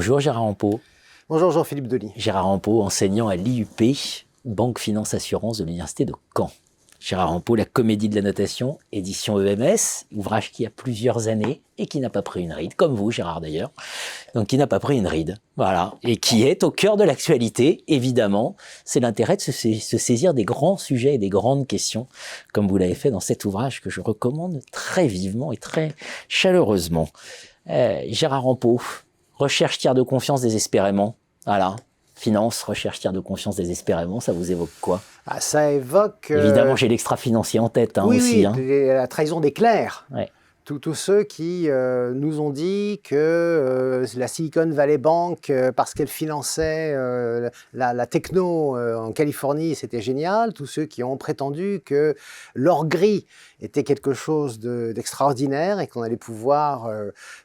Bonjour Gérard Rampeau. Bonjour Jean-Philippe Delis. Gérard Rampeau, enseignant à l'IUP, Banque Finance Assurance de l'Université de Caen. Gérard Rampeau, La Comédie de la Notation, édition EMS, ouvrage qui a plusieurs années et qui n'a pas pris une ride, comme vous Gérard d'ailleurs, donc qui n'a pas pris une ride, voilà, et qui est au cœur de l'actualité, évidemment. C'est l'intérêt de se saisir des grands sujets et des grandes questions, comme vous l'avez fait dans cet ouvrage que je recommande très vivement et très chaleureusement. Gérard Rampeau, recherche tiers de confiance désespérément, voilà. Finance, recherche tiers de confiance désespérément, ça vous évoque quoi? Ça évoque... Évidemment, j'ai l'extra-financier en tête aussi. Oui, la trahison des clercs. Ouais. Tous ceux qui nous ont dit que la Silicon Valley Bank, parce qu'elle finançait la techno en Californie, c'était génial. Tous ceux qui ont prétendu que l'or gris était quelque chose d'extraordinaire et qu'on allait pouvoir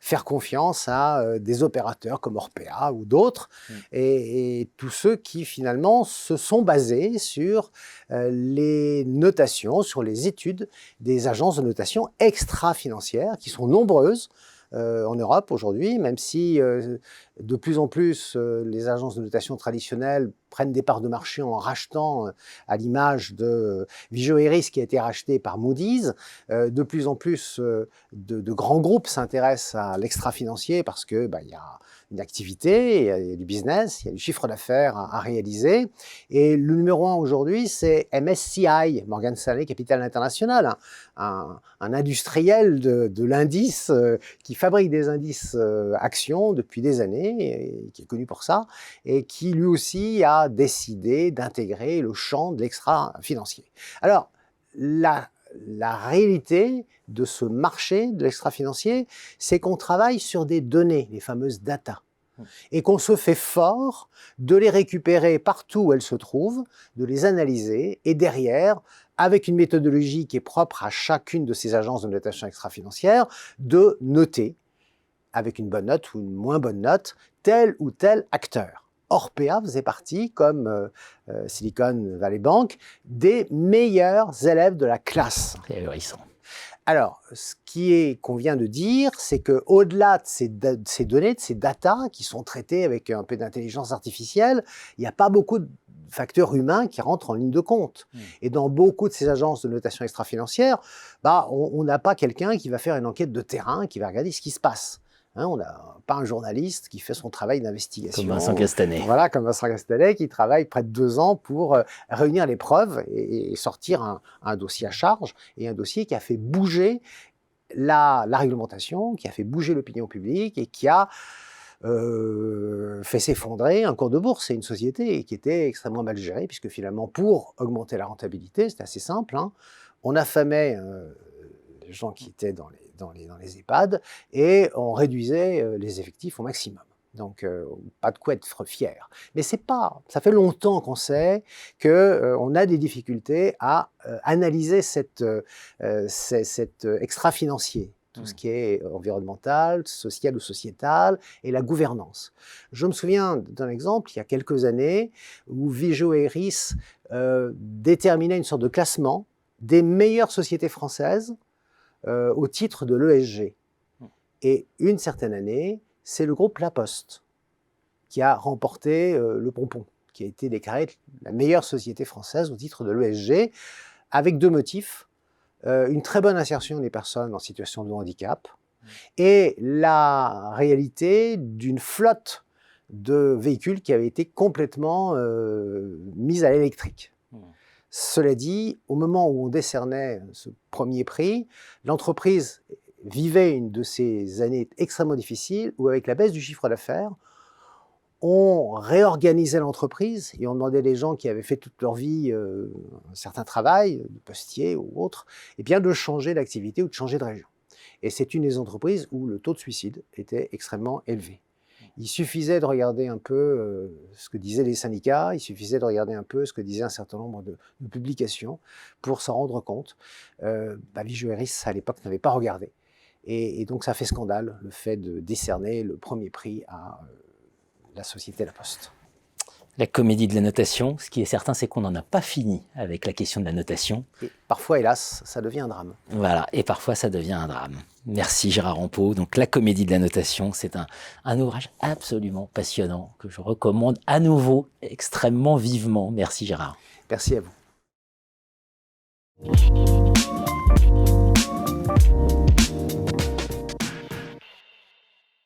faire confiance à des opérateurs comme Orpea ou d'autres. Et tous ceux qui finalement se sont basés sur les notations, sur les études des agences de notation extra-financières qui sont nombreuses en Europe aujourd'hui, même si de plus en plus les agences de notation traditionnelles prennent des parts de marché en rachetant, à l'image de Vigeo Eiris qui a été racheté par Moody's. De plus en plus de grands groupes s'intéressent à l'extra-financier parce que il y a une activité, il y a du business, il y a du chiffre d'affaires à réaliser. Et le numéro 1 aujourd'hui, c'est MSCI, Morgan Stanley Capital International, un industriel de l'indice qui fabrique des indices actions depuis des années, et qui est connu pour ça, et qui lui aussi a décidé d'intégrer le champ de l'extra-financier. Alors, la réalité de ce marché de l'extra-financier, c'est qu'on travaille sur des données, les fameuses data, et qu'on se fait fort de les récupérer partout où elles se trouvent, de les analyser, et derrière, avec une méthodologie qui est propre à chacune de ces agences de notation extra-financière, de noter, avec une bonne note ou une moins bonne note, tel ou tel acteur. Orpea faisait partie, comme Silicon Valley Bank, des meilleurs élèves de la classe. C'est ahurissant. Alors, ce qu'on vient de dire, c'est qu'au-delà de ces données, de ces datas qui sont traitées avec un peu d'intelligence artificielle, il n'y a pas beaucoup de facteurs humains qui rentrent en ligne de compte. Et dans beaucoup de ces agences de notation extra-financière, on n'a pas quelqu'un qui va faire une enquête de terrain, qui va regarder ce qui se passe. On n'a pas un journaliste qui fait son travail d'investigation. Comme Vincent Castanet. Voilà, comme Vincent Castanet, qui travaille près de 2 ans pour réunir les preuves et sortir un dossier à charge, et un dossier qui a fait bouger la réglementation, qui a fait bouger l'opinion publique et qui a fait s'effondrer un cours de bourse. C'est une société qui était extrêmement mal gérée, puisque finalement, pour augmenter la rentabilité, c'était assez simple, on affamait les gens qui étaient dans les EHPAD, et on réduisait les effectifs au maximum. Donc, pas de quoi être fier. Mais ça fait longtemps qu'on sait qu'on a des difficultés à analyser cet extra-financier, tout ce qui est environnemental, social ou sociétal, et la gouvernance. Je me souviens d'un exemple, il y a quelques années, où Vigeo Eiris déterminait une sorte de classement des meilleures sociétés françaises au titre de l'ESG. Et une certaine année, c'est le groupe La Poste qui a remporté le pompon, qui a été déclaré la meilleure société française au titre de l'ESG, avec 2 motifs. Une très bonne insertion des personnes en situation de handicap et la réalité d'une flotte de véhicules qui avait été complètement mise à l'électrique. Cela dit, au moment où on décernait ce premier prix, l'entreprise vivait une de ces années extrêmement difficiles où, avec la baisse du chiffre d'affaires, on réorganisait l'entreprise et on demandait aux gens qui avaient fait toute leur vie un certain travail, de postier ou autre, de changer d'activité ou de changer de région. Et c'est une des entreprises où le taux de suicide était extrêmement élevé. Il suffisait de regarder un peu ce que disaient les syndicats, il suffisait de regarder un peu ce que disaient un certain nombre de publications pour s'en rendre compte. Vigeo Eiris, à l'époque, n'avait pas regardé. Et donc, ça fait scandale, le fait de décerner le premier prix à la société La Poste. La comédie de la notation, ce qui est certain, c'est qu'on n'en a pas fini avec la question de la notation. Et parfois, hélas, ça devient un drame. Voilà, et parfois ça devient un drame. Merci Gérard Rampeau. Donc la comédie de la notation, c'est un ouvrage absolument passionnant que je recommande à nouveau extrêmement vivement. Merci Gérard. Merci à vous.